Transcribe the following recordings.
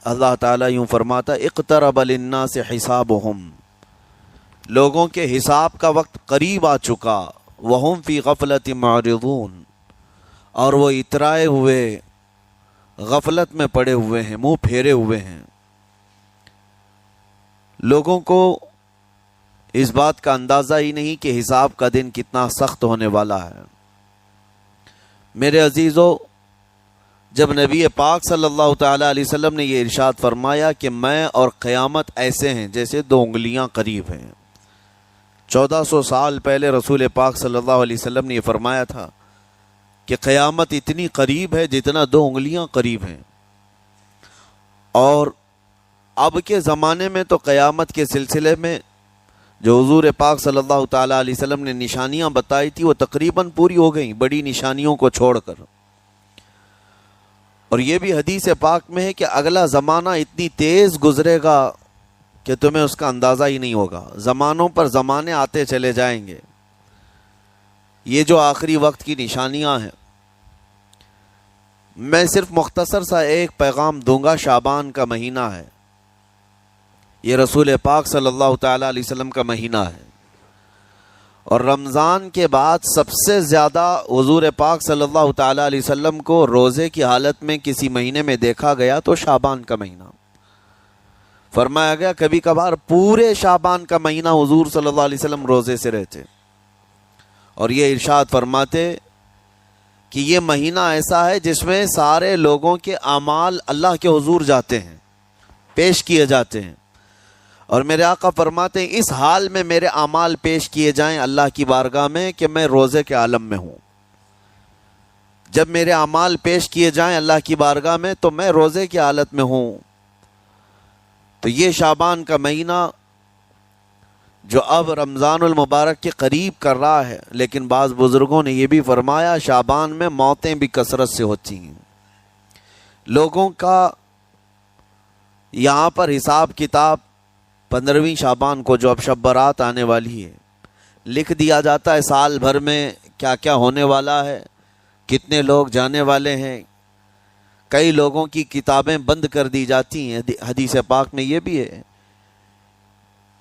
اللہ تعالیٰ یوں فرماتا اقترب للناس حسابهم، لوگوں کے حساب کا وقت قریب آ چکا، وہم فی غفلت معرضون، اور وہ اترائے ہوئے غفلت میں پڑے ہوئے ہیں، منہ پھیرے ہوئے ہیں۔ لوگوں کو اس بات کا اندازہ ہی نہیں کہ حساب کا دن کتنا سخت ہونے والا ہے۔ میرے عزیزو، جب نبی پاک صلی اللہ تعالی علیہ وسلم نے یہ ارشاد فرمایا کہ میں اور قیامت ایسے ہیں جیسے دو انگلیاں قریب ہیں، 1400 سال پہلے رسول پاک صلی اللہ علیہ وسلم نے یہ فرمایا تھا کہ قیامت اتنی قریب ہے جتنا دو انگلیاں قریب ہیں۔ اور اب کے زمانے میں تو قیامت کے سلسلے میں جو حضور پاک صلی اللہ تعالی علیہ وسلم نے نشانیاں بتائی تھی وہ تقریباً پوری ہو گئیں، بڑی نشانیوں کو چھوڑ کر۔ اور یہ بھی حدیث پاک میں ہے کہ اگلا زمانہ اتنی تیز گزرے گا کہ تمہیں اس کا اندازہ ہی نہیں ہوگا، زمانوں پر زمانے آتے چلے جائیں گے۔ یہ جو آخری وقت کی نشانیاں ہیں، میں صرف مختصر سا ایک پیغام دوں گا۔ شعبان کا مہینہ ہے، یہ رسول پاک صلی اللہ تعالی علیہ وسلم کا مہینہ ہے، اور رمضان کے بعد سب سے زیادہ حضور پاک صلی اللہ تعالی علیہ وسلم کو روزے کی حالت میں کسی مہینے میں دیکھا گیا تو شعبان کا مہینہ فرمایا گیا۔ کبھی کبھار پورے شعبان کا مہینہ حضور صلی اللہ علیہ وسلم روزے سے رہتے، اور یہ ارشاد فرماتے کہ یہ مہینہ ایسا ہے جس میں سارے لوگوں کے اعمال اللہ کے حضور جاتے ہیں، پیش کیے جاتے ہیں، اور میرے آقا فرماتے ہیں اس حال میں میرے اعمال پیش کیے جائیں اللہ کی بارگاہ میں کہ میں روزے کے عالم میں ہوں۔ جب میرے اعمال پیش کیے جائیں اللہ کی بارگاہ میں تو میں روزے کی حالت میں ہوں۔ تو یہ شعبان کا مہینہ جو اب رمضان المبارک کے قریب کر رہا ہے، لیکن بعض بزرگوں نے یہ بھی فرمایا شعبان میں موتیں بھی کثرت سے ہوتی ہیں۔ لوگوں کا یہاں پر حساب کتاب 15ویں شعبان کو جو اب شب برات آنے والی ہے لکھ دیا جاتا ہے، سال بھر میں کیا کیا ہونے والا ہے، کتنے لوگ جانے والے ہیں۔ کئی لوگوں کی کتابیں بند کر دی جاتی ہیں۔ حدیث پاک میں یہ بھی ہے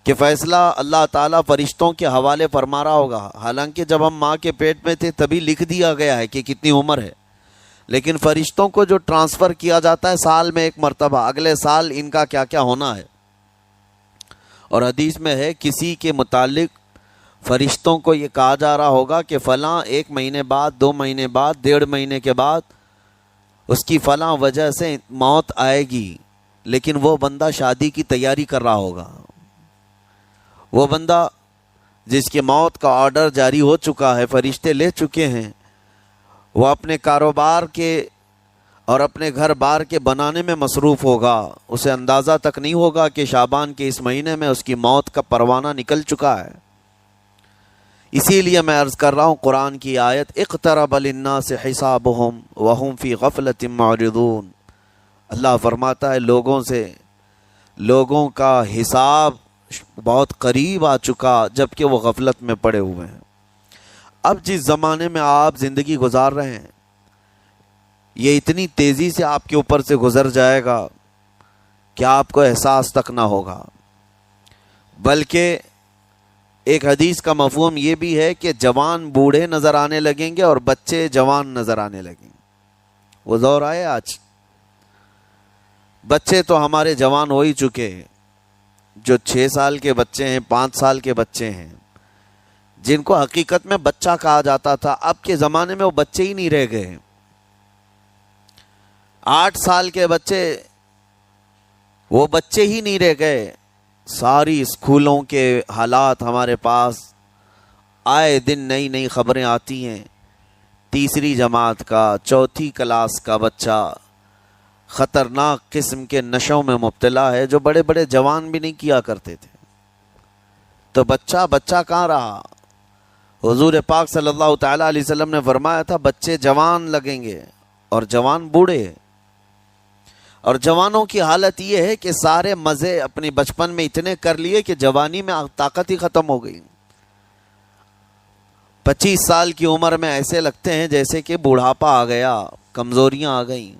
کہ فیصلہ اللہ تعالیٰ فرشتوں کے حوالے فرما رہا ہوگا، حالانکہ جب ہم ماں کے پیٹ میں تھے تبھی لکھ دیا گیا ہے کہ کتنی عمر ہے، لیکن فرشتوں کو جو ٹرانسفر کیا جاتا ہے سال میں ایک مرتبہ، اگلے سال ان کا کیا کیا ہونا ہے۔ اور حدیث میں ہے کسی کے متعلق فرشتوں کو یہ کہا جا رہا ہوگا کہ فلاں 1 مہینے بعد، 2 مہینے بعد، 1.5 مہینے کے بعد اس کی فلاں وجہ سے موت آئے گی، لیکن وہ بندہ شادی کی تیاری کر رہا ہوگا، وہ بندہ جس کی موت کا آرڈر جاری ہو چکا ہے، فرشتے لے چکے ہیں، وہ اپنے کاروبار کے اور اپنے گھر بار کے بنانے میں مصروف ہوگا، اسے اندازہ تک نہیں ہوگا کہ شعبان کے اس مہینے میں اس کی موت کا پروانہ نکل چکا ہے۔ اسی لیے میں عرض کر رہا ہوں قرآن کی آیت اقترب للناس حسابهم وهم فی غفلۃ معرضون، اللہ فرماتا ہے لوگوں کا حساب بہت قریب آ چکا جبکہ وہ غفلت میں پڑے ہوئے ہیں۔ اب جس زمانے میں آپ زندگی گزار رہے ہیں یہ اتنی تیزی سے آپ کے اوپر سے گزر جائے گا کہ آپ کو احساس تک نہ ہوگا۔ بلکہ ایک حدیث کا مفہوم یہ بھی ہے کہ جوان بوڑھے نظر آنے لگیں گے اور بچے جوان نظر آنے لگیں گے۔ وہ دور آئے آج، بچے تو ہمارے جوان ہو ہی چکے ہیں، جو 6 سال کے بچے ہیں، 5 سال کے بچے ہیں، جن کو حقیقت میں بچہ کہا جاتا تھا، اب کے زمانے میں وہ بچے ہی نہیں رہ گئے۔ 8 سال کے بچے وہ بچے ہی نہیں رہ گئے۔ ساری اسکولوں کے حالات ہمارے پاس آئے دن نئی نئی خبریں آتی ہیں۔ 3ری جماعت کا، 4تھی کلاس کا بچہ خطرناک قسم کے نشوں میں مبتلا ہے جو بڑے بڑے جوان بھی نہیں کیا کرتے تھے۔ تو بچہ کہاں رہا؟ حضور پاک صلی اللہ تعالی علیہ وسلم نے فرمایا تھا بچے جوان لگیں گے اور جوان بوڑھے، اور جوانوں کی حالت یہ ہے کہ سارے مزے اپنے بچپن میں اتنے کر لیے کہ جوانی میں طاقت ہی ختم ہو گئی۔ 25 سال کی عمر میں ایسے لگتے ہیں جیسے کہ بوڑھاپا آ گیا، کمزوریاں آ گئیں۔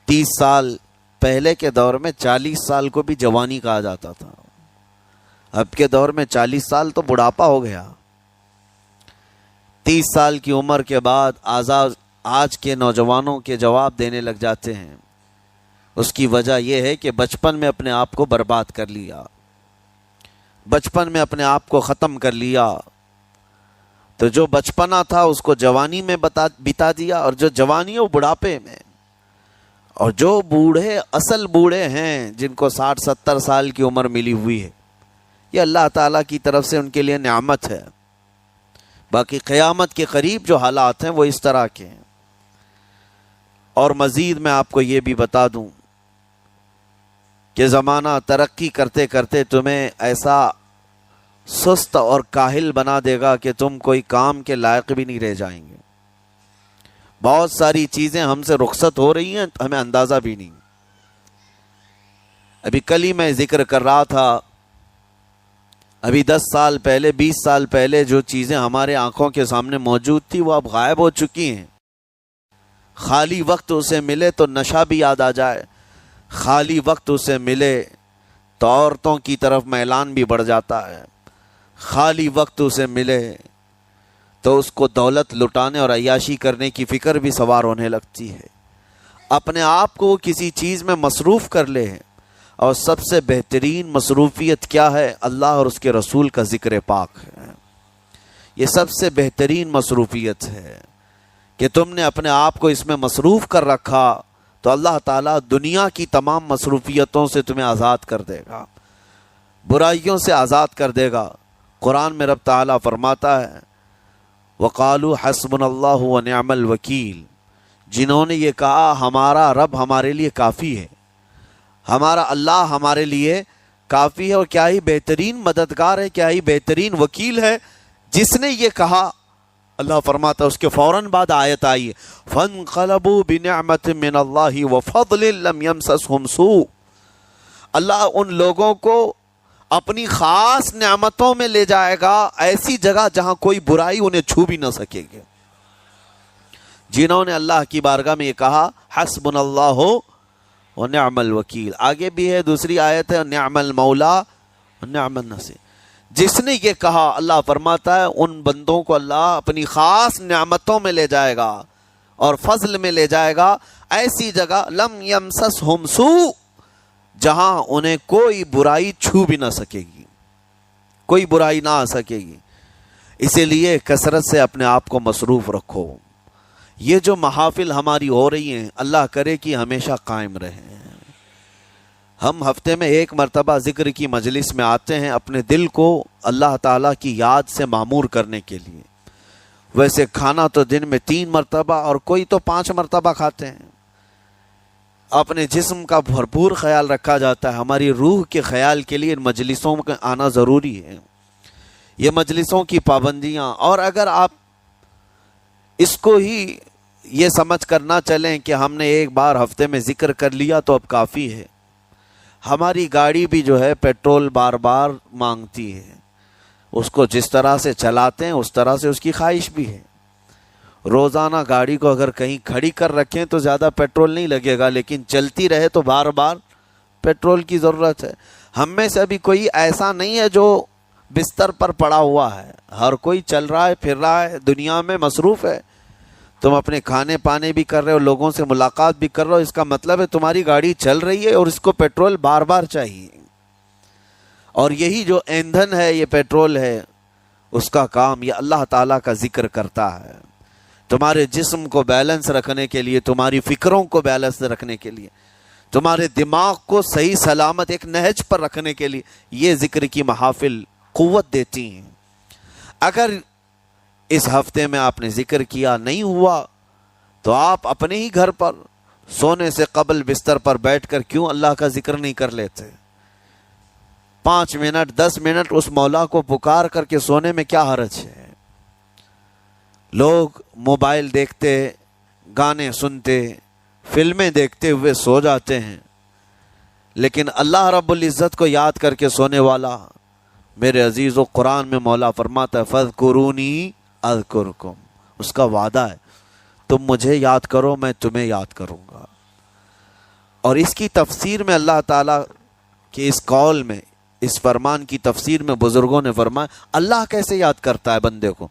30 سال پہلے کے دور میں 40 سال کو بھی جوانی کہا جاتا تھا، اب کے دور میں 40 سال تو بڑھاپا ہو گیا۔ 30 سال کی عمر کے بعد آج کے نوجوانوں کے جواب دینے لگ جاتے ہیں۔ اس کی وجہ یہ ہے کہ بچپن میں اپنے آپ کو برباد کر لیا، بچپن میں اپنے آپ کو ختم کر لیا، تو جو بچپنا تھا اس کو جوانی میں بتا دیا، اور جو جوانی ہے وہ بڑھاپے میں۔ اور جو بوڑھے اصل بوڑھے ہیں جن کو 60-70 سال کی عمر ملی ہوئی ہے، یہ اللہ تعالیٰ کی طرف سے ان کے لیے نعمت ہے۔ باقی قیامت کے قریب جو حالات ہیں وہ اس طرح کے ہیں۔ اور مزید میں آپ کو یہ بھی بتا دوں کہ زمانہ ترقی کرتے کرتے تمہیں ایسا سست اور کاہل بنا دے گا کہ تم کوئی کام کے لائق بھی نہیں رہ جائیں گے۔ بہت ساری چیزیں ہم سے رخصت ہو رہی ہیں، ہمیں اندازہ بھی نہیں۔ ابھی کل ہی میں ذکر کر رہا تھا، ابھی 10 سال پہلے 20 سال پہلے جو چیزیں ہمارے آنکھوں کے سامنے موجود تھی وہ اب غائب ہو چکی ہیں۔ خالی وقت اسے ملے تو نشہ بھی یاد آ جائے، خالی وقت اسے ملے تو عورتوں کی طرف میلان بھی بڑھ جاتا ہے، خالی وقت اسے ملے تو اس کو دولت لٹانے اور عیاشی کرنے کی فکر بھی سوار ہونے لگتی ہے۔ اپنے آپ کو کسی چیز میں مصروف کر لے، اور سب سے بہترین مصروفیت کیا ہے؟ اللہ اور اس کے رسول کا ذکر پاک ہے۔ یہ سب سے بہترین مصروفیت ہے کہ تم نے اپنے آپ کو اس میں مصروف کر رکھا تو اللہ تعالیٰ دنیا کی تمام مصروفیتوں سے تمہیں آزاد کر دے گا، برائیوں سے آزاد کر دے گا۔ قرآن میں رب تعالیٰ فرماتا ہے وَقَالُوا حَسْبُنَا اللَّهُ وَنِعْمَ الْوَكِيلُ، جنہوں نے یہ کہا ہمارا رب ہمارے لیے کافی ہے، ہمارا اللہ ہمارے لیے کافی ہے، اور کیا ہی بہترین مددگار ہے، کیا ہی بہترین وکیل ہے جس نے یہ کہا۔ اللہ فرماتا ہے اس کے فوراً بعد آیت آئی ہے فَانْقَلَبُوا بِنِعْمَةٍ مِّنَ اللَّهِ وَفَضْلٍ لَمْ يَمْسَسْهُمْ سُوءٌ، اللہ ان لوگوں کو اپنی خاص نعمتوں میں لے جائے گا، ایسی جگہ جہاں کوئی برائی انہیں چھو بھی نہ سکے گے۔ جنہوں نے اللہ کی بارگاہ میں یہ کہا حسبنا اللہ ونعم الوکیل، آگے بھی ہے دوسری آیت ہے نعم المولا ونعم النصیر، جس نے یہ کہا اللہ فرماتا ہے ان بندوں کو اللہ اپنی خاص نعمتوں میں لے جائے گا اور فضل میں لے جائے گا، ایسی جگہ لم یمسسہم سوء، جہاں انہیں کوئی برائی چھو بھی نہ سکے گی، کوئی برائی نہ آ سکے گی۔ اسی لیے کثرت سے اپنے آپ کو مصروف رکھو۔ یہ جو محافل ہماری ہو رہی ہیں اللہ کرے کہ ہمیشہ قائم رہیں۔ ہم ہفتے میں 1 مرتبہ ذکر کی مجلس میں آتے ہیں اپنے دل کو اللہ تعالیٰ کی یاد سے معمور کرنے کے لیے۔ ویسے کھانا تو دن میں 3 مرتبہ اور کوئی تو 5 مرتبہ کھاتے ہیں۔ اپنے جسم کا بھرپور خیال رکھا جاتا ہے، ہماری روح کے خیال کے لیے ان مجلسوں میں آنا ضروری ہے۔ یہ مجلسوں کی پابندیاں، اور اگر آپ اس کو ہی یہ سمجھ کر نہ چلیں کہ ہم نے ایک بار ہفتے میں ذکر کر لیا تو اب کافی ہے۔ ہماری گاڑی بھی جو ہے پیٹرول بار بار مانگتی ہے، اس کو جس طرح سے چلاتے ہیں اس طرح سے اس کی خواہش بھی ہے۔ روزانہ گاڑی کو اگر کہیں کھڑی کر رکھیں تو زیادہ پیٹرول نہیں لگے گا، لیکن چلتی رہے تو بار بار پیٹرول کی ضرورت ہے۔ ہم میں سے ابھی کوئی ایسا نہیں ہے جو بستر پر پڑا ہوا ہے، ہر کوئی چل رہا ہے، پھر رہا ہے، دنیا میں مصروف ہے۔ تم اپنے کھانے پانے بھی کر رہے ہو، لوگوں سے ملاقات بھی کر رہے ہو، اس کا مطلب ہے تمہاری گاڑی چل رہی ہے اور اس کو پیٹرول بار بار چاہیے۔ اور یہی جو ایندھن ہے، یہ پیٹرول ہے، اس کا کام یہ اللہ تعالیٰ کا ذکر کرتا ہے۔ تمہارے جسم کو بیلنس رکھنے کے لیے، تمہاری فکروں کو بیلنس رکھنے کے لیے، تمہارے دماغ کو صحیح سلامت ایک نہج پر رکھنے کے لیے یہ ذکر کی محافل قوت دیتی ہیں۔ اگر اس ہفتے میں آپ نے ذکر کیا نہیں ہوا تو آپ اپنے ہی گھر پر سونے سے قبل بستر پر بیٹھ کر کیوں اللہ کا ذکر نہیں کر لیتے؟ 5 منٹ 10 منٹ اس مولا کو پکار کر کے سونے میں کیا حرج ہے؟ لوگ موبائل دیکھتے، گانے سنتے، فلمیں دیکھتے ہوئے سو جاتے ہیں، لیکن اللہ رب العزت کو یاد کر کے سونے والا، میرے عزیزو، قرآن میں مولا فرماتا ہے فَاذْكُرُونِي اذکرکم، اس کا وعدہ ہے تم مجھے یاد کرو میں تمہیں یاد کروں گا۔ اور اس کی تفسیر میں اللہ تعالیٰ کے اس قول میں، اس فرمان کی تفسیر میں بزرگوں نے فرمایا اللہ کیسے یاد کرتا ہے بندے کو،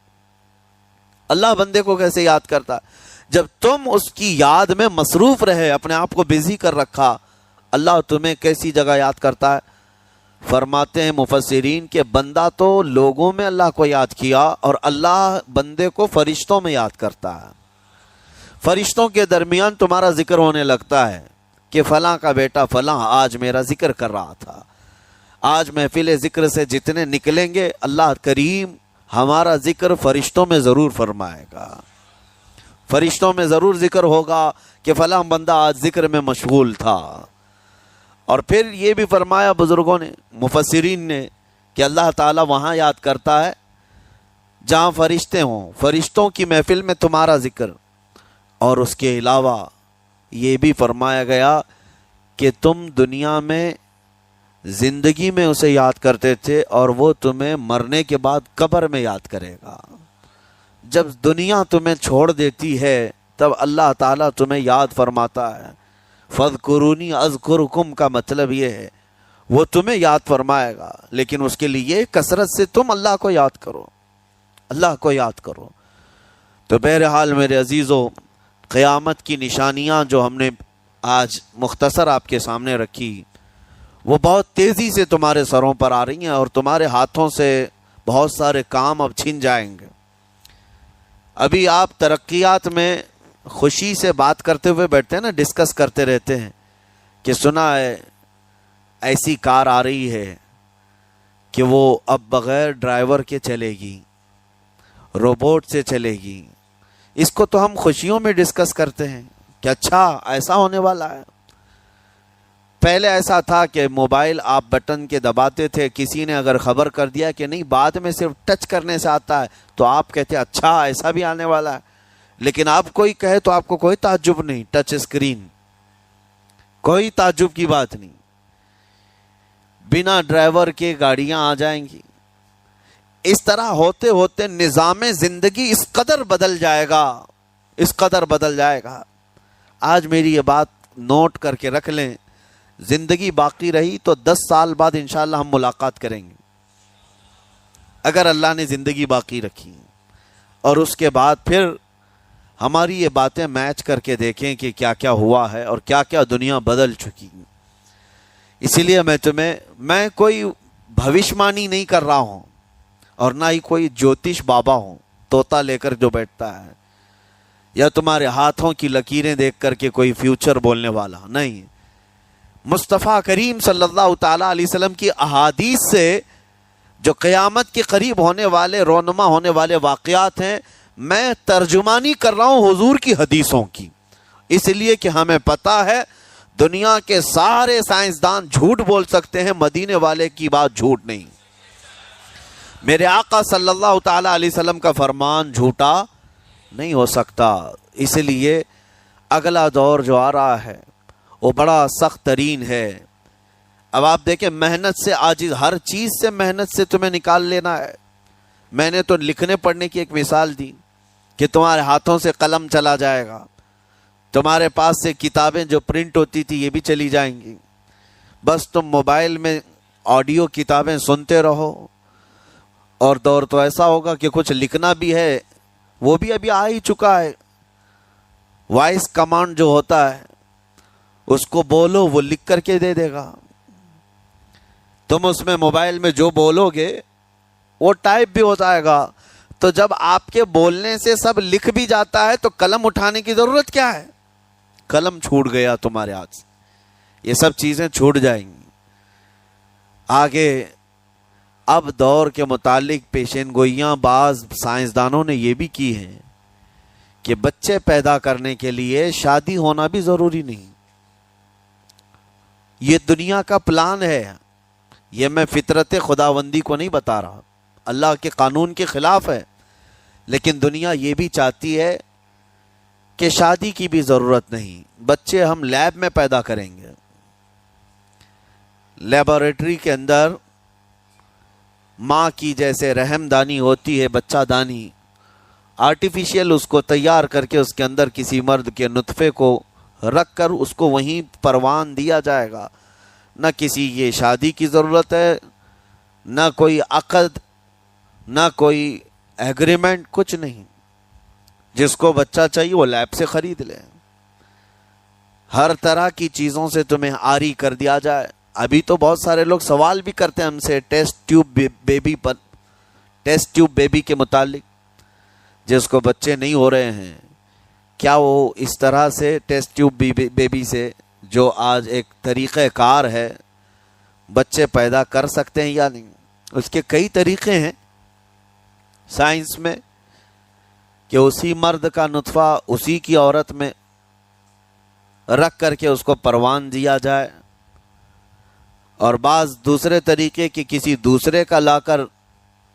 اللہ بندے کو کیسے یاد کرتا ہے؟ جب تم اس کی یاد میں مصروف رہے، اپنے آپ کو بزی کر رکھا، اللہ تمہیں کیسی جگہ یاد کرتا ہے؟ فرماتے ہیں مفسرین کہ بندہ تو لوگوں میں اللہ کو یاد کیا، اور اللہ بندے کو فرشتوں میں یاد کرتا ہے۔ فرشتوں کے درمیان تمہارا ذکر ہونے لگتا ہے کہ فلاں کا بیٹا فلاں آج میرا ذکر کر رہا تھا۔ آج محفل ذکر سے جتنے نکلیں گے اللہ کریم ہمارا ذکر فرشتوں میں ضرور فرمائے گا، فرشتوں میں ضرور ذکر ہوگا کہ فلاں بندہ آج ذکر میں مشغول تھا۔ اور پھر یہ بھی فرمایا بزرگوں نے، مفسرین نے، کہ اللہ تعالیٰ وہاں یاد کرتا ہے جہاں فرشتے ہوں، فرشتوں کی محفل میں تمہارا ذکر۔ اور اس کے علاوہ یہ بھی فرمایا گیا کہ تم دنیا میں زندگی میں اسے یاد کرتے تھے، اور وہ تمہیں مرنے کے بعد قبر میں یاد کرے گا۔ جب دنیا تمہیں چھوڑ دیتی ہے تب اللہ تعالیٰ تمہیں یاد فرماتا ہے۔ فَاذْكُرُونِي أَذْكُرْكُمْ کا مطلب یہ ہے وہ تمہیں یاد فرمائے گا، لیکن اس کے لیے کثرت سے تم اللہ کو یاد کرو، اللہ کو یاد کرو۔ تو بہرحال میرے عزیزو، قیامت کی نشانیاں جو ہم نے آج مختصر آپ کے سامنے رکھی، وہ بہت تیزی سے تمہارے سروں پر آ رہی ہیں، اور تمہارے ہاتھوں سے بہت سارے کام اب چھن جائیں گے۔ ابھی آپ ترقیات میں خوشی سے بات کرتے ہوئے بیٹھتے ہیں نا، ڈسکس کرتے رہتے ہیں کہ سنا ہے ایسی کار آ رہی ہے کہ وہ اب بغیر ڈرائیور کے چلے گی، روبوٹ سے چلے گی۔ اس کو تو ہم خوشیوں میں ڈسکس کرتے ہیں کہ اچھا ایسا ہونے والا ہے۔ پہلے ایسا تھا کہ موبائل آپ بٹن کے دباتے تھے، کسی نے اگر خبر کر دیا کہ نہیں بعد میں صرف ٹچ کرنے سے آتا ہے تو آپ کہتے اچھا ایسا بھی آنے والا ہے۔ لیکن آپ کوئی کہے تو آپ کو کوئی تعجب نہیں، ٹچ اسکرین، کوئی تعجب کی بات نہیں، بنا ڈرائیور کے گاڑیاں آ جائیں گی۔ اس طرح ہوتے ہوتے نظام زندگی اس قدر بدل جائے گا، اس قدر بدل جائے گا۔ آج میری یہ بات نوٹ کر کے رکھ لیں، زندگی باقی رہی تو 10 سال بعد انشاءاللہ ہم ملاقات کریں گے، اگر اللہ نے زندگی باقی رکھی، اور اس کے بعد پھر ہماری یہ باتیں میچ کر کے دیکھیں کہ کیا کیا ہوا ہے اور کیا کیا دنیا بدل چکی۔ اسی لیے میں کوئی بھوشمانی نہیں کر رہا ہوں، اور نہ ہی کوئی جوتش بابا ہوں طوطا لے کر جو بیٹھتا ہے، یا تمہارے ہاتھوں کی لکیریں دیکھ کر کے کوئی فیوچر بولنے والا نہیں۔ مصطفیٰ کریم صلی اللہ تعالیٰ علیہ وسلم کی احادیث سے جو قیامت کے قریب ہونے والے رونما ہونے والے واقعات ہیں، میں ترجمانی کر رہا ہوں حضور کی حدیثوں کی، اس لیے کہ ہمیں پتہ ہے دنیا کے سارے سائنسدان جھوٹ بول سکتے ہیں، مدینے والے کی بات جھوٹ نہیں۔ میرے آقا صلی اللہ تعالیٰ علیہ وسلم کا فرمان جھوٹا نہیں ہو سکتا۔ اس لیے اگلا دور جو آ رہا ہے وہ بڑا سخت ترین ہے۔ اب آپ دیکھیں، محنت سے عاجز، ہر چیز سے محنت سے تمہیں نکال لینا ہے۔ میں نے تو لکھنے پڑھنے کی ایک مثال دی کہ تمہارے ہاتھوں سے قلم چلا جائے گا، تمہارے پاس سے کتابیں جو پرنٹ ہوتی تھی یہ بھی چلی جائیں گی، بس تم موبائل میں آڈیو کتابیں سنتے رہو۔ اور دور تو ایسا ہوگا کہ کچھ لکھنا بھی ہے، وہ بھی ابھی آ ہی چکا ہے، وائس کمانڈ جو ہوتا ہے اس کو بولو وہ لکھ کر کے دے دے گا۔ تم اس میں موبائل میں جو بولو گے وہ ٹائپ بھی ہو جائے گا۔ تو جب آپ کے بولنے سے سب لکھ بھی جاتا ہے تو قلم اٹھانے کی ضرورت کیا ہے؟ قلم چھوٹ گیا تمہارے ہاتھ سے، یہ سب چیزیں چھوٹ جائیں گی۔ آگے اب دور کے متعلق پیشین گوئیاں بعض سائنسدانوں نے یہ بھی کی ہیں کہ بچے پیدا کرنے کے لیے شادی ہونا بھی ضروری نہیں۔ یہ دنیا کا پلان ہے، یہ میں فطرت خداوندی کو نہیں بتا رہا، اللہ کے قانون کے خلاف ہے، لیکن دنیا یہ بھی چاہتی ہے کہ شادی کی بھی ضرورت نہیں، بچے ہم لیب میں پیدا کریں گے، لیبارٹری کے اندر ماں کی جیسے رحم دانی ہوتی ہے، بچہ دانی، آرٹیفیشیل اس کو تیار کر کے اس کے اندر کسی مرد کے نطفے کو رکھ کر اس کو وہیں پروان دیا جائے گا. نہ کسی یہ شادی کی ضرورت ہے، نہ کوئی عقد، نہ کوئی ایگریمنٹ، کچھ نہیں. جس کو بچہ چاہیے وہ لیب سے خرید لے. ہر طرح کی چیزوں سے تمہیں آری کر دیا جائے. ابھی تو بہت سارے لوگ سوال بھی کرتے ہیں ہم سے ٹیسٹ ٹیوب بیبی کے متعلق. جس کو بچے نہیں ہو رہے ہیں، کیا وہ اس طرح سے ٹیسٹ ٹیوب بیبی سے، جو آج ایک طریقہ کار ہے، بچے پیدا کر سکتے ہیں یا نہیں؟ اس کے کئی طریقے ہیں سائنس میں کہ اسی مرد کا نطفہ اسی کی عورت میں رکھ کر کے اس کو پروان دیا جائے، اور بعض دوسرے طریقے کہ کسی دوسرے کا لا کر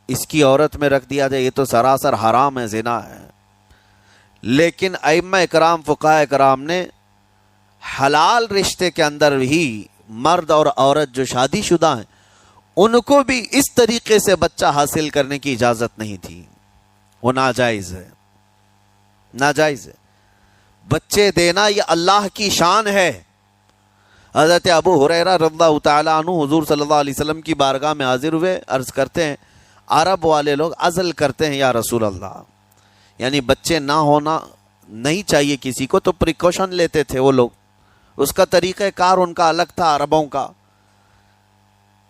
اس کی عورت میں رکھ دیا جائے. یہ تو سراسر حرام ہے، زنا ہے. لیکن ائمہ اکرام، فقہاء اکرام نے حلال رشتے کے اندر ہی مرد اور عورت جو شادی شدہ ہیں ان کو بھی اس طریقے سے بچہ حاصل کرنے کی اجازت نہیں تھی. وہ ناجائز ہے، ناجائز ہے. بچے دینا یہ اللہ کی شان ہے. حضرت ابو ہریرہ رضی اللہ تعالیٰ عنہ حضور صلی اللہ علیہ وسلم کی بارگاہ میں حاضر ہوئے، عرض کرتے ہیں عرب والے لوگ عزل کرتے ہیں یا رسول اللہ، یعنی بچے نہ ہونا نہیں چاہیے کسی کو، تو پریکاشن لیتے تھے وہ لوگ. اس کا طریقہ کار ان کا الگ تھا عربوں کا.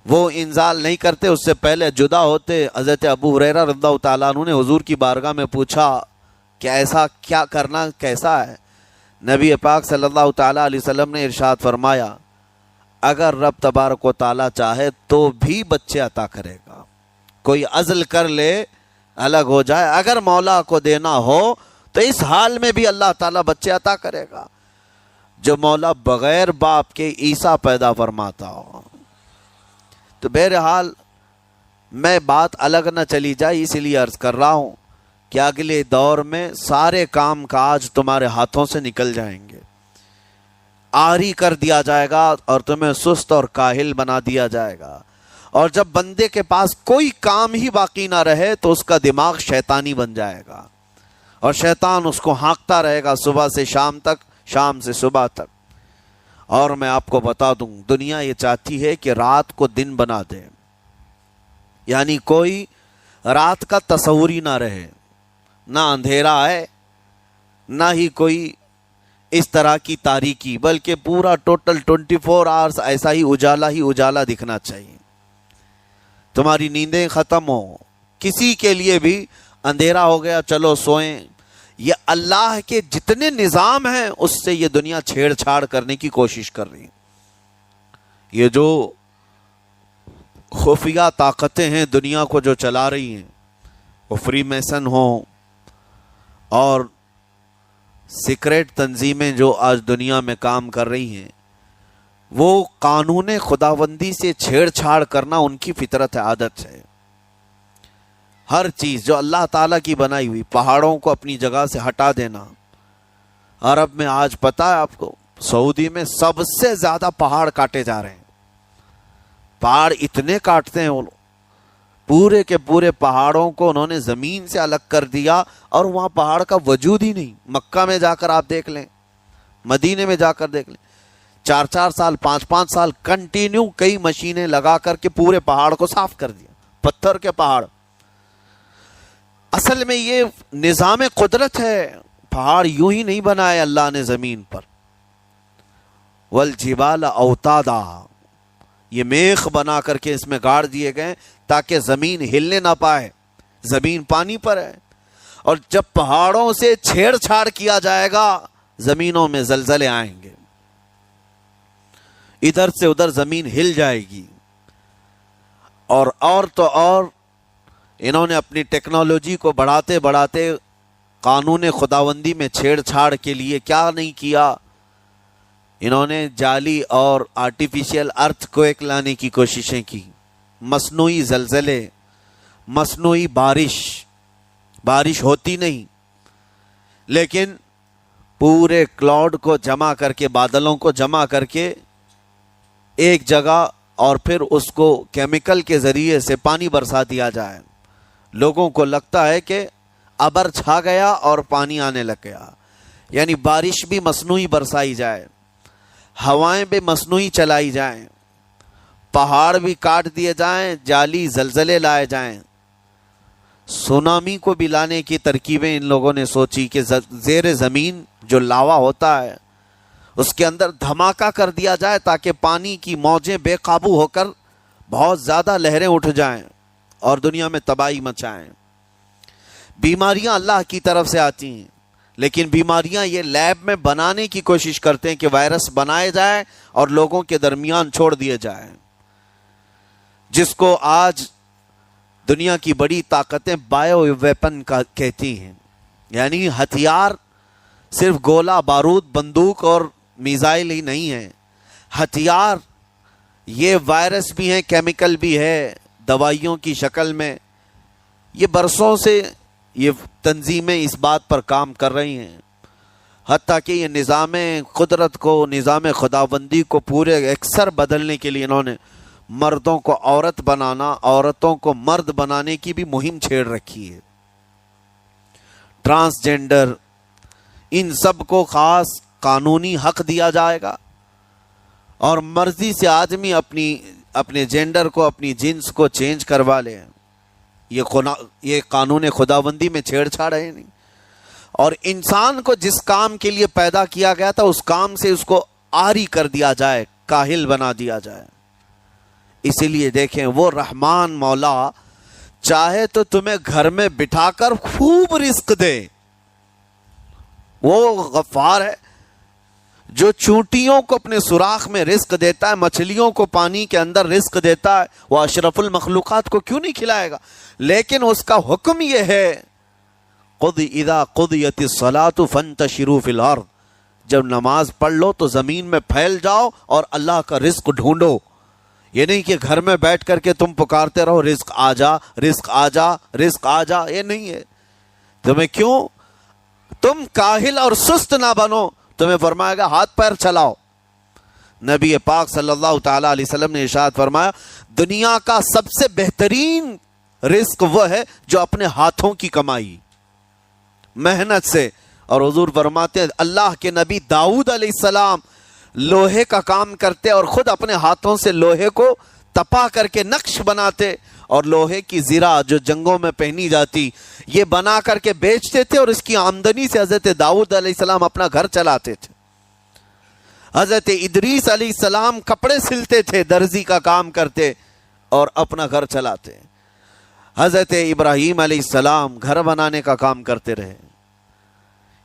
وہ انزال نہیں کرتے، اس سے پہلے جدا ہوتے. حضرت ابو ہریرہ رضی اللہ تعالیٰ عنہ نے حضور کی بارگاہ میں پوچھا کہ ایسا کیا کرنا کیسا ہے؟ نبی پاک صلی اللہ تعالیٰ علیہ وسلم نے ارشاد فرمایا اگر رب تبارک و تعالیٰ چاہے تو بھی بچے عطا کرے گا. کوئی عزل کر لے، الگ ہو جائے، اگر مولا کو دینا ہو تو اس حال میں بھی اللہ تعالیٰ بچے عطا کرے گا. جو مولا بغیر باپ کے عیسیٰ پیدا فرماتا ہو. تو بہرحال میں بات الگ نہ چلی جائے، اس لیے عرض کر رہا ہوں کہ اگلے دور میں سارے کام کاج تمہارے ہاتھوں سے نکل جائیں گے. آری کر دیا جائے گا اور تمہیں سست اور کاہل بنا دیا جائے گا. اور جب بندے کے پاس کوئی کام ہی باقی نہ رہے تو اس کا دماغ شیطانی بن جائے گا، اور شیطان اس کو ہانکتا رہے گا صبح سے شام تک، شام سے صبح تک. اور میں آپ کو بتا دوں دنیا یہ چاہتی ہے کہ رات کو دن بنا دے، یعنی کوئی رات کا تصور ہی نہ رہے، نہ اندھیرا ہے نہ ہی کوئی اس طرح کی تاریکی، بلکہ پورا ٹوٹل 24 آورز ایسا ہی اجالا دکھنا چاہیے. تمہاری نیندیں ختم ہو، کسی کے لیے بھی اندھیرا ہو گیا چلو سوئیں. یہ اللہ کے جتنے نظام ہیں اس سے یہ دنیا چھیڑ چھاڑ کرنے کی کوشش کر رہی ہے. یہ جو خفیہ طاقتیں ہیں دنیا کو جو چلا رہی ہیں، وہ فری میسن ہوں اور سیکریٹ تنظیمیں جو آج دنیا میں کام کر رہی ہیں، وہ قانون خداوندی سے چھیڑ چھاڑ کرنا ان کی فطرت ہے، عادت ہے. ہر چیز جو اللہ تعالیٰ کی بنائی ہوئی، پہاڑوں کو اپنی جگہ سے ہٹا دینا. عرب میں آج پتہ ہے آپ کو، سعودی میں سب سے زیادہ پہاڑ کاٹے جا رہے ہیں. پہاڑ اتنے کاٹتے ہیں وہ لوگ، پورے کے پورے پہاڑوں کو انہوں نے زمین سے الگ کر دیا، اور وہاں پہاڑ کا وجود ہی نہیں. مکہ میں جا کر آپ دیکھ لیں، مدینے میں جا کر دیکھ لیں، 4 سال 5 سال کنٹینیو کئی مشینیں لگا کر کے پورے پہاڑ کو صاف کر دیا. پتھر کے پہاڑ. اصل میں یہ نظام قدرت ہے، پہاڑ یوں ہی نہیں بنائے اللہ نے زمین پر. والجبال اوتادا، یہ میخ بنا کر کے اس میں گاڑ دیے گئے تاکہ زمین ہلنے نہ پائے. زمین پانی پر ہے، اور جب پہاڑوں سے چھیڑ چھاڑ کیا جائے گا زمینوں میں زلزلے آئیں گے، ادھر سے ادھر زمین ہل جائے گی. اور تو اور انہوں نے اپنی ٹیکنالوجی کو بڑھاتے بڑھاتے قانون خداوندی میں چھیڑ چھاڑ کے لیے کیا نہیں کیا. انہوں نے جعلی اور آرٹیفیشل ارتھ کویک لانے کی کوششیں کی، مصنوعی زلزلے، مصنوعی بارش ہوتی نہیں، لیکن پورے کلاؤڈ کو جمع کر کے، بادلوں کو جمع کر کے ایک جگہ، اور پھر اس کو کیمیکل کے ذریعے سے پانی برسا دیا جائے. لوگوں کو لگتا ہے کہ ابر چھا گیا اور پانی آنے لگ گیا، یعنی بارش بھی مصنوعی برسائی جائے، ہوائیں بھی مصنوعی چلائی جائیں، پہاڑ بھی کاٹ دیے جائیں، جعلی زلزلے لائے جائیں، سونامی کو بھی لانے کی ترکیبیں ان لوگوں نے سوچی کہ زیر زمین جو لاوا ہوتا ہے اس کے اندر دھماکہ کر دیا جائے تاکہ پانی کی موجیں بے قابو ہو کر بہت زیادہ لہریں اٹھ جائیں اور دنیا میں تباہی مچائیں۔ بیماریاں اللہ کی طرف سے آتی ہیں، لیکن بیماریاں یہ لیب میں بنانے کی کوشش کرتے ہیں کہ وائرس بنائے جائے اور لوگوں کے درمیان چھوڑ دیے جائیں، جس کو آج دنیا کی بڑی طاقتیں بایو ویپن کا کہتی ہیں، یعنی ہتھیار صرف گولہ بارود بندوق اور میزائل ہی نہیں ہے، ہتھیار یہ وائرس بھی ہیں، کیمیکل بھی ہے، دوائیوں کی شکل میں۔ یہ برسوں سے یہ تنظیمیں اس بات پر کام کر رہی ہیں، حتیٰ کہ یہ نظام قدرت کو، نظام خداوندی کو پورے اکثر بدلنے کے لیے انہوں نے مردوں کو عورت بنانا، عورتوں کو مرد بنانے کی بھی مہم چھیڑ رکھی ہے۔ ٹرانسجینڈر، ان سب کو خاص قانونی حق دیا جائے گا اور مرضی سے آدمی اپنے جینڈر کو، اپنی جنس کو چینج کروا لے۔ یہ قانون خداوندی میں چھیڑ چھاڑ ہے نہیں، اور انسان کو جس کام کے لیے پیدا کیا گیا تھا اس کام سے اس کو عاری کر دیا جائے، کاہل بنا دیا جائے۔ اسی لیے دیکھیں وہ رحمان مولا چاہے تو تمہیں گھر میں بٹھا کر خوب رزق دے، وہ غفار ہے جو چونٹیوں کو اپنے سوراخ میں رزق دیتا ہے، مچھلیوں کو پانی کے اندر رزق دیتا ہے، وہ اشرف المخلوقات کو کیوں نہیں کھلائے گا؟ لیکن اس کا حکم یہ ہے اذا قضیت الصلاۃ فانتشروا فی الارض، جب نماز پڑھ لو تو زمین میں پھیل جاؤ اور اللہ کا رزق ڈھونڈو۔ یہ نہیں کہ گھر میں بیٹھ کر کے تم پکارتے رہو رزق آ جا، رزق آ جا، رزق آ جا، یہ نہیں ہے۔ تمہیں کیوں؟ تم کاہل اور سست نہ بنو، تمہیں فرمائے گا ہاتھ پیر چلاؤ۔ نبی پاک صلی اللہ تعالی علیہ وسلم نے ارشاد فرمایا دنیا کا سب سے بہترین رزق وہ ہے جو اپنے ہاتھوں کی کمائی، محنت سے۔ اور حضور فرماتے ہیں اللہ کے نبی داؤد علیہ السلام لوہے کا کام کرتے اور خود اپنے ہاتھوں سے لوہے کو تپا کر کے نقش بناتے، اور لوہے کی زرہ جو جنگوں میں پہنی جاتی یہ بنا کر کے بیچتے تھے، اور اس کی آمدنی سے حضرت داؤد علیہ السلام اپنا گھر چلاتے تھے۔ حضرت ادریس علیہ السلام کپڑے سلتے تھے، درزی کا کام کرتے اور اپنا گھر چلاتے۔ حضرت ابراہیم علیہ السلام گھر بنانے کا کام کرتے رہے۔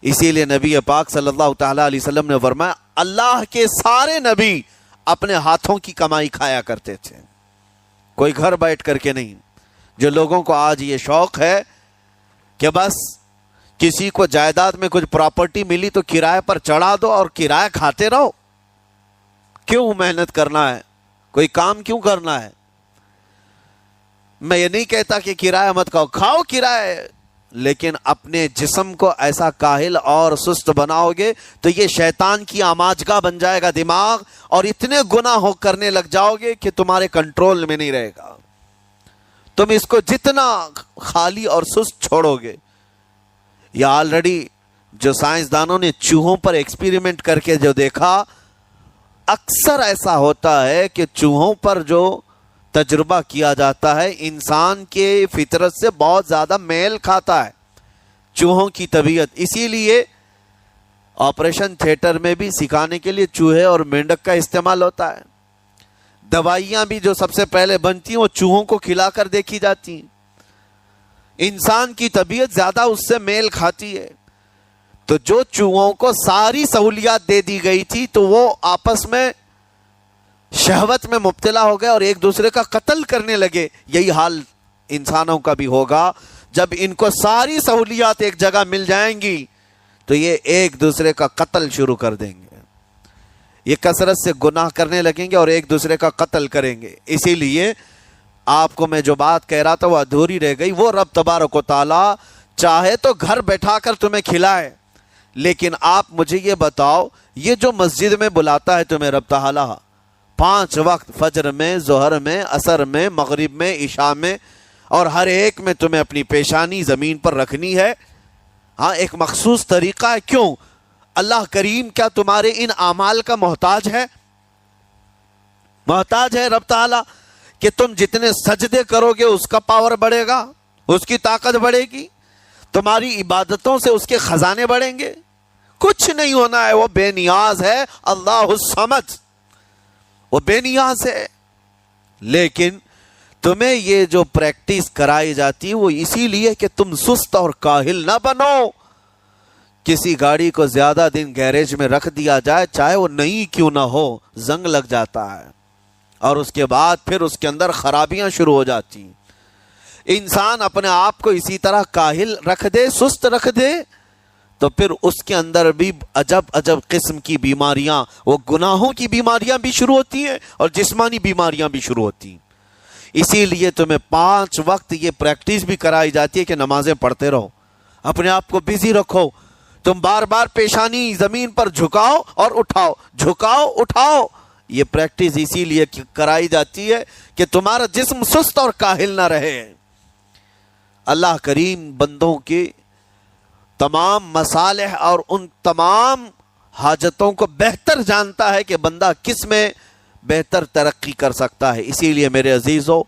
اسی لیے نبی پاک صلی اللہ تعالی علیہ وسلم نے فرمایا اللہ کے سارے نبی اپنے ہاتھوں کی کمائی کھایا کرتے تھے، کوئی گھر بیٹھ کر کے نہیں۔ جو لوگوں کو آج یہ شوق ہے کہ بس کسی کو جائیداد میں کچھ پراپرٹی ملی تو کرائے پر چڑھا دو اور کرایہ کھاتے رہو، کیوں محنت کرنا ہے؟ کوئی کام کیوں کرنا ہے؟ میں یہ نہیں کہتا کہ کرایہ مت کھاؤ، کھاؤ کرایہ، لیکن اپنے جسم کو ایسا کاہل اور سست بناؤ گے تو یہ شیطان کی آماجگاہ بن جائے گا دماغ، اور اتنے گناہ کرنے لگ جاؤ گے کہ تمہارے کنٹرول میں نہیں رہے گا۔ تم اس کو جتنا خالی اور سست چھوڑو گے، یا آلریڈی جو سائنسدانوں نے چوہوں پر ایکسپیریمنٹ کر کے جو دیکھا، اکثر ایسا ہوتا ہے کہ چوہوں پر جو تجربہ کیا جاتا ہے انسان کے فطرت سے بہت زیادہ میل کھاتا ہے چوہوں کی طبیعت۔ اسی لیے آپریشن تھیٹر میں بھی سکھانے کے لیے چوہے اور مینڈک کا استعمال ہوتا ہے۔ دوائیاں بھی جو سب سے پہلے بنتی ہیں وہ چوہوں کو کھلا کر دیکھی جاتی ہیں۔ انسان کی طبیعت زیادہ اس سے میل کھاتی ہے۔ تو جو چوہوں کو ساری سہولیات دے دی گئی تھی تو وہ آپس میں شہوت میں مبتلا ہو گئے اور ایک دوسرے کا قتل کرنے لگے۔ یہی حال انسانوں کا بھی ہوگا، جب ان کو ساری سہولیات ایک جگہ مل جائیں گی تو یہ ایک دوسرے کا قتل شروع کر دیں گے، یہ کثرت سے گناہ کرنے لگیں گے اور ایک دوسرے کا قتل کریں گے۔ اسی لیے آپ کو میں جو بات کہہ رہا تھا وہ ادھوری رہ گئی۔ وہ رب تبارک و تعالی چاہے تو گھر بیٹھا کر تمہیں کھلائے، لیکن آپ مجھے یہ بتاؤ، یہ جو مسجد میں بلاتا ہے تمہیں رب تعالی 5 وقت، فجر میں، ظہر میں، عصر میں، مغرب میں، عشاء میں، اور ہر ایک میں تمہیں اپنی پیشانی زمین پر رکھنی ہے، ہاں ایک مخصوص طریقہ ہے۔ کیوں؟ اللہ کریم کیا تمہارے ان اعمال کا محتاج ہے؟ محتاج ہے رب تعالی کہ تم جتنے سجدے کرو گے اس کا پاور بڑھے گا، اس کی طاقت بڑھے گی، تمہاری عبادتوں سے اس کے خزانے بڑھیں گے؟ کچھ نہیں ہونا ہے، وہ بے نیاز ہے، اللہ الصمد، وہ بے نیاز ہے۔ لیکن تمہیں یہ جو پریکٹس کرائی جاتی ہے وہ اسی لیے کہ تم سست اور کاہل نہ بنو۔ کسی گاڑی کو زیادہ دن گیریج میں رکھ دیا جائے، چاہے وہ نئی کیوں نہ ہو، زنگ لگ جاتا ہے اور اس کے بعد پھر اس کے اندر خرابیاں شروع ہو جاتی ہیں۔ انسان اپنے آپ کو اسی طرح کاہل رکھ دے، سست رکھ دے، تو پھر اس کے اندر بھی عجب عجب قسم کی بیماریاں، وہ گناہوں کی بیماریاں بھی شروع ہوتی ہیں اور جسمانی بیماریاں بھی شروع ہوتی ہیں۔ اسی لیے تمہیں 5 وقت یہ پریکٹس بھی کرائی جاتی ہے کہ نمازیں پڑھتے رہو، اپنے آپ کو بزی رکھو، تم بار بار پیشانی زمین پر جھکاؤ اور اٹھاؤ، جھکاؤ اٹھاؤ۔ یہ پریکٹس اسی لیے کرائی جاتی ہے کہ تمہارا جسم سست اور کاہل نہ رہے۔ اللہ کریم بندوں کے تمام مصالح اور ان تمام حاجتوں کو بہتر جانتا ہے کہ بندہ کس میں بہتر ترقی کر سکتا ہے۔ اسی لیے میرے عزیزو،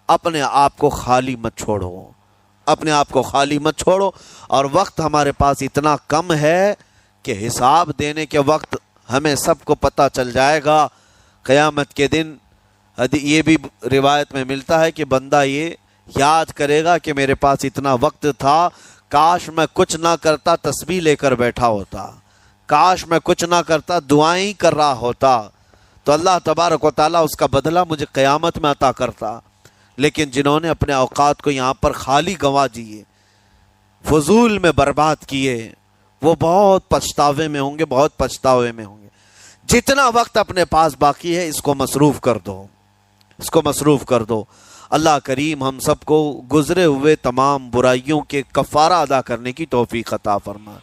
اپنے آپ کو خالی مت چھوڑو، اپنے آپ کو خالی مت چھوڑو۔ اور وقت ہمارے پاس اتنا کم ہے کہ حساب دینے کے وقت ہمیں سب کو پتہ چل جائے گا قیامت کے دن۔ یہ بھی روایت میں ملتا ہے کہ بندہ یہ یاد کرے گا کہ میرے پاس اتنا وقت تھا، کاش میں کچھ نہ کرتا، تسبیح لے کر بیٹھا ہوتا، کاش میں کچھ نہ کرتا، دعائیں کر رہا ہوتا، تو اللہ تبارک و تعالیٰ اس کا بدلہ مجھے قیامت میں عطا کرتا۔ لیکن جنہوں نے اپنے اوقات کو یہاں پر خالی گنوا دیے، فضول میں برباد کیے، وہ بہت پچھتاوے میں ہوں گے، بہت پچھتاوے میں ہوں گے۔ جتنا وقت اپنے پاس باقی ہے اس کو مصروف کر دو، اس کو مصروف کر دو۔ اللہ کریم ہم سب کو گزرے ہوئے تمام برائیوں کے کفارہ ادا کرنے کی توفیق عطا فرمائے۔